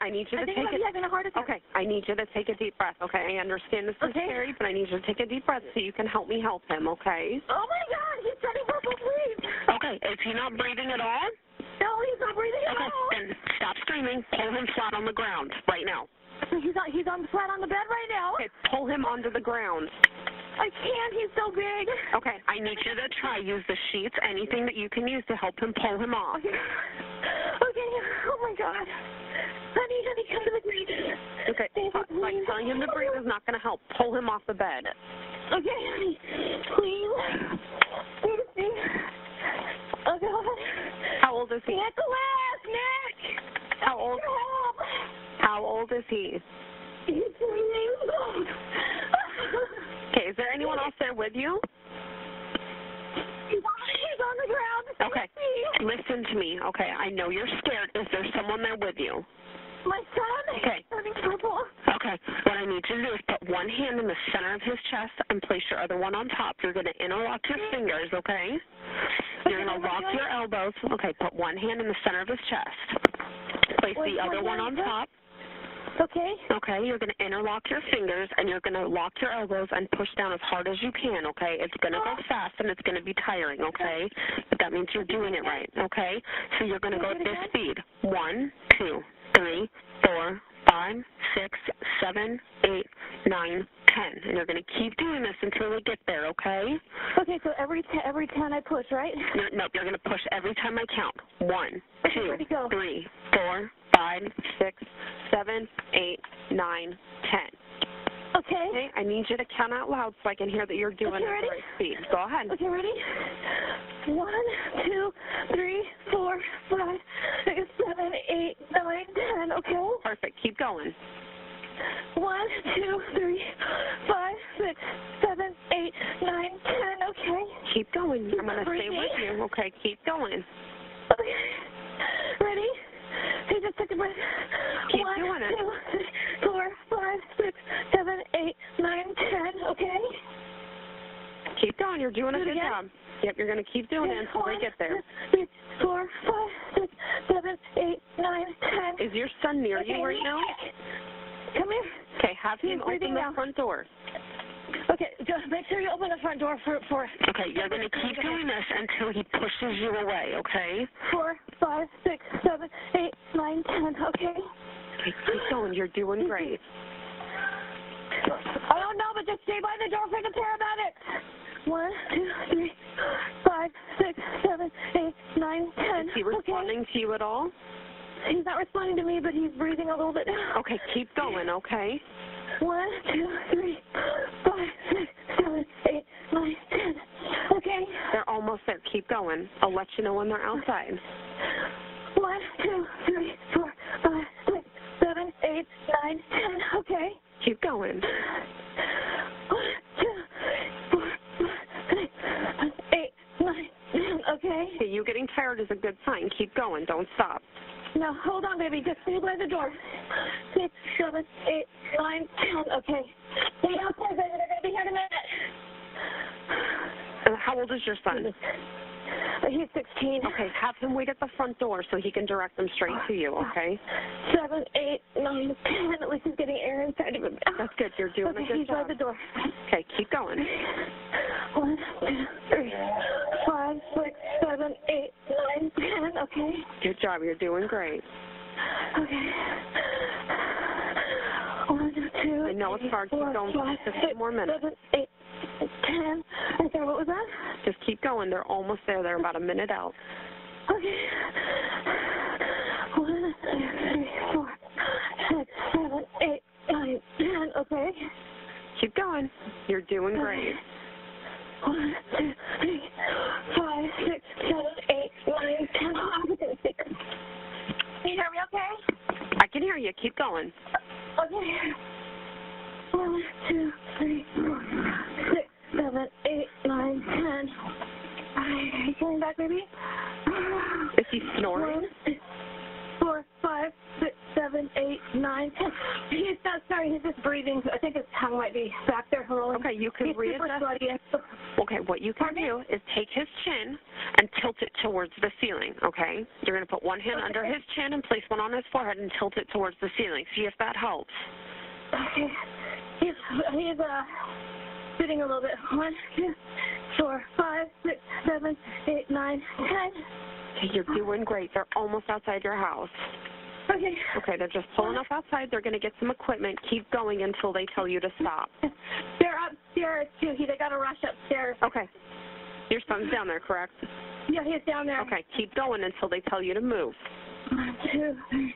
I need you to take take it. Having a heart attack. Okay, I need you to take a deep breath, okay? I understand this is scary, but I need you to take a deep breath so you can help me help him, okay? Oh, my God. He's starting to breathe. Okay, is he not breathing at all? No, he's not breathing at all. Okay, then stop screaming. Pull him flat on the ground right now. He's on flat on the bed right now. Okay, pull him onto the ground. I can't. He's so big. Okay, I need you to try. Use the sheets, anything that you can use to help him pull him off. Okay. Oh, my God. Honey, come to the bed. Okay, like telling him to breathe is not going to help. Pull him off the bed. Okay, honey. Please. Oh, God. How old is he? Nick! How old is he? He's 3 years old. Okay, is there anyone else there with you? He's on the ground. Okay, listen to me. Okay, I know you're scared. Is there someone there with you? My son? Okay. He's turning purple. Okay, what I need you to do is put one hand in the center of his chest and place your other one on top. You're going to interlock your fingers, okay? You're going to lock your elbows. Okay, put one hand in the center of his chest. Place the other one on top. Okay. Okay, you're going to interlock your fingers, and you're going to lock your elbows and push down as hard as you can, okay? It's going to go fast, and it's going to be tiring, okay? But that means you're doing it right, okay? So you're going to go at this speed. 1, 2, 3, 4, 5, 6, 7, 8, 9, 10. And you're going to keep doing this until we get there, okay? Okay, so every 10 I push, right? Nope, you're going to push every time I count. 1, 2, 3, 4, 5, 6, 7, 8, 9, 10. Okay. I need you to count out loud so I can hear that you're doing it at the right speed. Go ahead. Okay, ready? 1, 2, 3, 4, 5, 6, 7, 8, 9, 10. Okay. Perfect. Keep going. 1, 2, 3, 5, 6, 7, 8, 9, 10. Okay. Keep going. I'm going to stay with you. Okay, keep going. Okay. Ready? Hey, just take a breath. Keep doing it. 1, 2, 3, 4, 5, 6, 7, 8, 9, 10. Okay. Keep going. You're doing a good job. Yep, you're going to keep doing it until they get there. 3, 4, 5, 6, 7, 8, 9, 10. Is your son near you right now? Come here. Okay, have him open the front door. Okay, just make sure you open the front door for Okay, you're going to keep doing this until he pushes you away, okay? 4, 5, 6, 7, 8, 9, 10. Okay. Okay, keep going. You're doing great. I don't know, but just stay by the door for the paramedics. 1, 2, 3, 5, 6, 7, 8, 9, 10. Is he responding to you at all? He's not responding to me, but he's breathing a little bit. Okay, keep going, okay? 1, 2, 3, 5, 6, 7, 8, 9, 10. Okay. They're almost there. Keep going. I'll let you know when they're outside. 1, 2, 3, 4, 5, 6, 7, 8, 9, 10. Okay. Keep going. 1, 2, 4, 5, 6, 7, 8, 9, 10. Okay. Okay, you getting tired is a good sign. Keep going. Don't stop. No, hold on, baby. Just stay by the door. 6, 7, 8, 9, 10. Okay. Stay outside, baby. They're going to be here in a minute. How old is your son? He's 16. Okay, have him wait at the front door so he can direct them straight to you, okay? 7, 8, 9, 10. At least he's getting air inside of him. That's good. You're doing a good he's job. by the door. Okay, keep going. 1, 2, 3, 5, 6, 7, 8, 9, 10. Okay. Good job. You're doing great. Okay. 1, 2, I know it's hard. Keep 4, going 5, for 6, 15 more minutes. 7, 8, 10. I'm sorry, what was that? Just keep going. They're almost there. They're about a minute out. Okay. 1, 2, 3, 4, 6, 7, 8, 9, 10. Okay. Keep going. You're doing great. 1, 2, 3, 5, 6, 7, 8, 9, 10. I'm going to stick. Can you hear me okay? I can hear you. Keep going. Okay. 1, 2, 3, 4, 6, 7, 8, 9, 10. Are you coming back, baby? Is he snoring? 1, 2, 4, 5, 6, 7, 7, 8, 9, 10. He's not sorry. He's just breathing. I think his tongue might be back there rolling. Okay, you can He's super readjust. sweaty. Okay, what you can do is take his chin and tilt it towards the ceiling, okay? You're going to put one hand under his chin and place one on his forehead and tilt it towards the ceiling. See if that helps. Okay. He's sitting a little bit. 1, 2, 4, 5, 6, 7, 8, 9, 10. Okay, you're doing great. They're almost outside your house. Okay. Okay, they're just pulling up outside. They're going to get some equipment. Keep going until they tell you to stop. They're upstairs, too. They got to rush upstairs. Okay. Your son's down there, correct? Yeah, he's down there. Okay, keep going until they tell you to move. 1, 2, 3,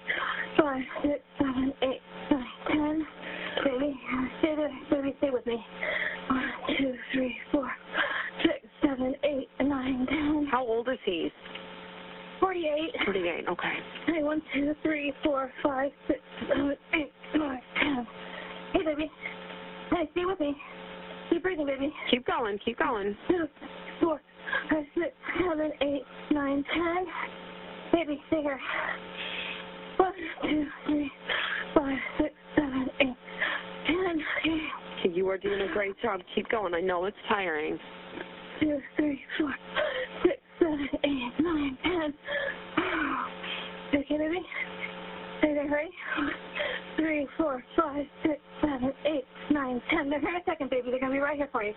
5, 6, 7, 8, 9, 10. Baby, stay there. Baby, stay with me. 1, 2, 3, 4, 6, 7, 8, 9, 10. How old is he? 48. 48, okay. Hey, 1, 2, 3, 4, 5, 6, 7, 8, 9, 10. Hey, baby. Hey, stay with me. Keep breathing, baby. Keep going, keep going. 2, 4, 5, 6, 7, 8, 9, 10. Baby, stay here. 1, 2, 3, 5, 6, 7, 8, 10. Okay, you are doing a great job. Keep going. I know it's tiring. 2, 3, 4, 6, 7, 8, 9, 10. Okay, baby. Stay there, hurry. 3, 4, 5, 6, 7, 8, 9, 10. They're here in a second, baby. They're going to be right here for you.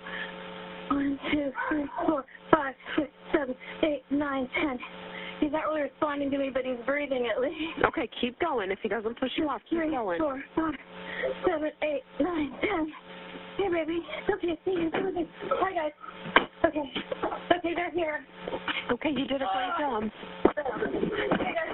1, 2, 3, 4, 5, 6, 7, 8, 9, 10. He's not really responding to me, but he's breathing at least. Okay, keep going. If he doesn't push you off, keep 3, going. 4, 5, 7, 8, 9, 10. Hey, baby. Okay, see you. Hi, guys. Okay. Okay, they're here. Okay, you did a great job. Hey, guys.